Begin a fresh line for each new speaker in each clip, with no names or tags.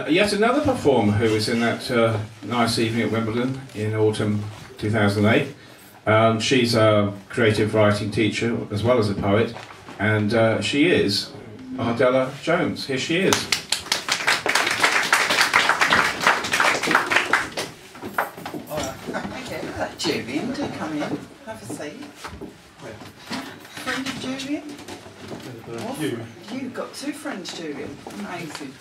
yet another performer who was in that nice evening at Wimbledon in autumn 2008. She's a creative writing teacher as well as a poet, and she is Ardella Jones. Here she is.
Julian, do come in, have a seat. Friend of Julian? Oh, you've got two friends, Julian. Amazing.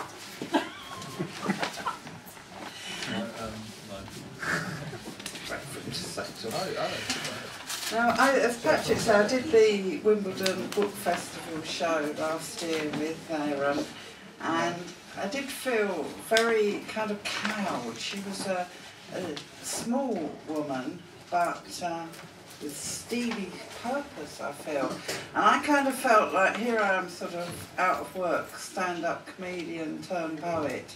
Now, as Patrick said, I did the Wimbledon Book Festival show last year with Aaron, and I did feel very kind of cowed. She was a small woman, but with steely purpose, I feel. And I kind of felt like here I am, sort of out of work, stand-up comedian turned poet,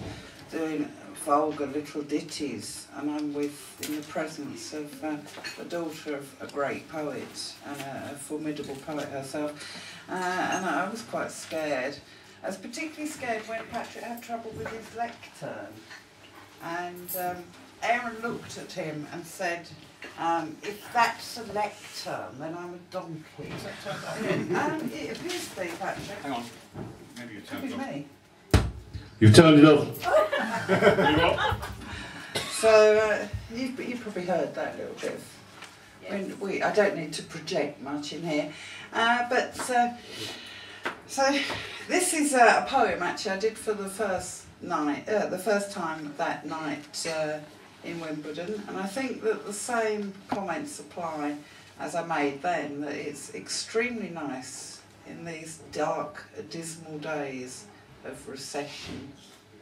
doing vulgar little ditties, and I'm in the presence of the daughter of a great poet and a formidable poet herself, and I was quite scared. I was particularly scared when Patrick had trouble with his lectern, and Aaron looked at him and said, if that's a lectern, then I'm a donkey. It appears to be, Patrick.
Hang on. Maybe you turned it off.
Me.
You've turned it off.
So, you probably heard that little bit. Yes. I don't need to project much in here. So this is a poem, actually, I did for the first time that night in Wimbledon, and I think that the same comments apply as I made then, that it's extremely nice in these dark, dismal days of recession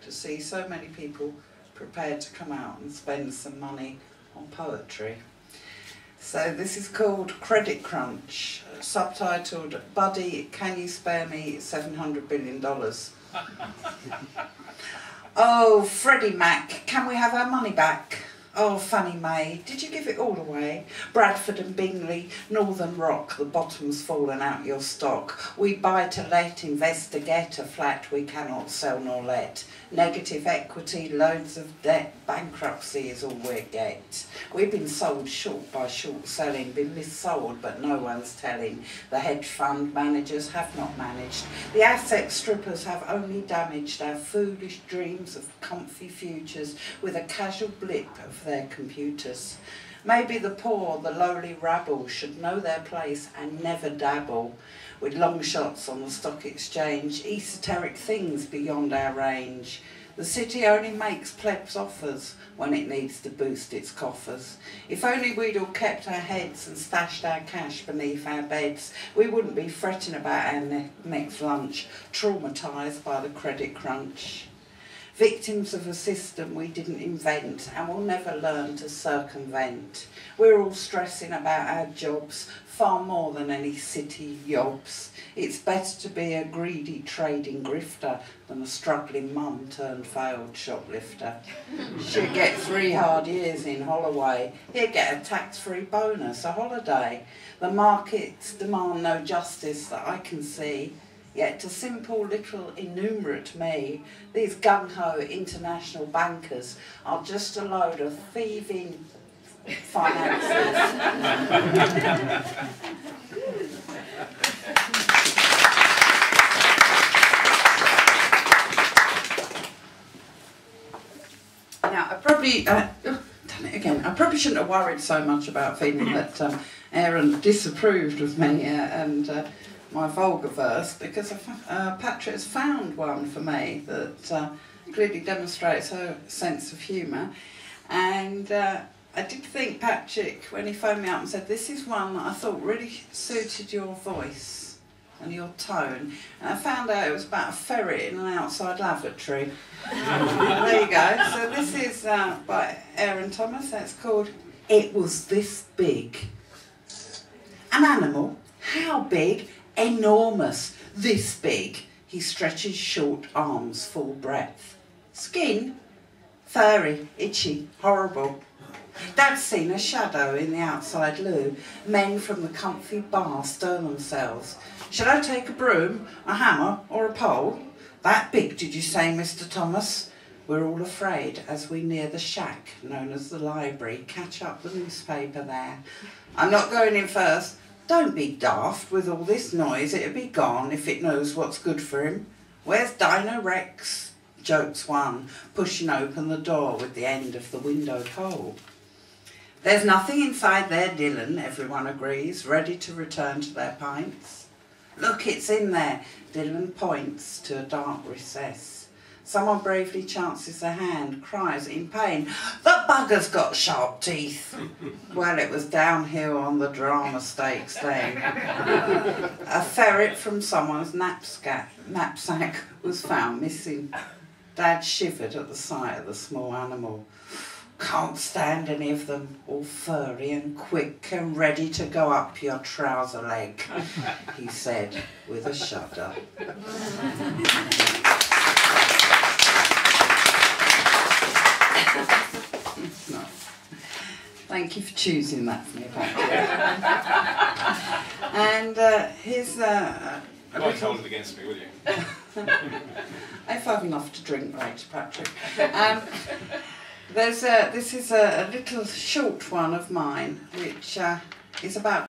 to see so many people prepared to come out and spend some money on poetry. So this is called Credit Crunch, subtitled, Buddy, can you spare me $700 billion? Oh, Freddie Mac, can we have our money back? Oh, Fannie Mae, did you give it all away? Bradford and Bingley, Northern Rock, the bottom's fallen out your stock. We buy to let, invest to get, a flat we cannot sell nor let. Negative equity, loads of debt, bankruptcy is all we get. We've been sold short by short selling, been missold but no one's telling. The hedge fund managers have not managed. The asset strippers have only damaged our foolish dreams of comfy futures with a casual blip of their computers. Maybe the poor, the lowly rabble should know their place and never dabble with long shots on the stock exchange, esoteric things beyond our range. The city only makes plebs offers when it needs to boost its coffers. If only we'd all kept our heads and stashed our cash beneath our beds, we wouldn't be fretting about our next lunch, traumatised by the credit crunch. Victims of a system we didn't invent and will never learn to circumvent. We're all stressing about our jobs far more than any city yobs. It's better to be a greedy trading grifter than a struggling mum turned failed shoplifter. She'll get 3 hard years in Holloway. He'll get a tax-free bonus, a holiday. The markets demand no justice that I can see. Yet to simple little innumerate me, these gung-ho international bankers are just a load of thieving financiers. Now, I probably shouldn't have worried so much about feeling that Aaron disapproved of me and my vulgar verse, because Patrick has found one for me that clearly demonstrates her sense of humour. And I did think, Patrick, when he phoned me up and said, this is one that I thought really suited your voice and your tone. And I found out it was about a ferret in an outside lavatory. There you go. So this is by Aaron Thomas, and it's called It Was This Big. An animal? How big? Enormous. This big. He stretches short arms, full breadth. Skin? Furry, itchy, horrible. Dad's seen a shadow in the outside loo. Men from the comfy bar stir themselves. Shall I take a broom, a hammer or a pole? That big, did you say, Mr. Thomas? We're all afraid as we near the shack known as the library. Catch up the newspaper there. I'm not going in first. Don't be daft with all this noise. It'll be gone if it knows what's good for him. Where's Dino Rex? Jokes one, pushing open the door with the end of the window pole. There's nothing inside there, Dylan, everyone agrees, ready to return to their pints. Look, it's in there. Dylan points to a dark recess. Someone bravely chances their hand, cries in pain, "The bugger's got sharp teeth!" Well, it was downhill on the drama stakes then. A ferret from someone's knapsack was found missing. Dad shivered at the sight of the small animal. "Can't stand any of them, all furry and quick and ready to go up your trouser leg," he said with a shudder. No. Thank you for choosing that for me, Patrick. And here's
You won't hold it against me, will you?
If I've enough to drink later, Patrick. This is a little short one of mine, which is about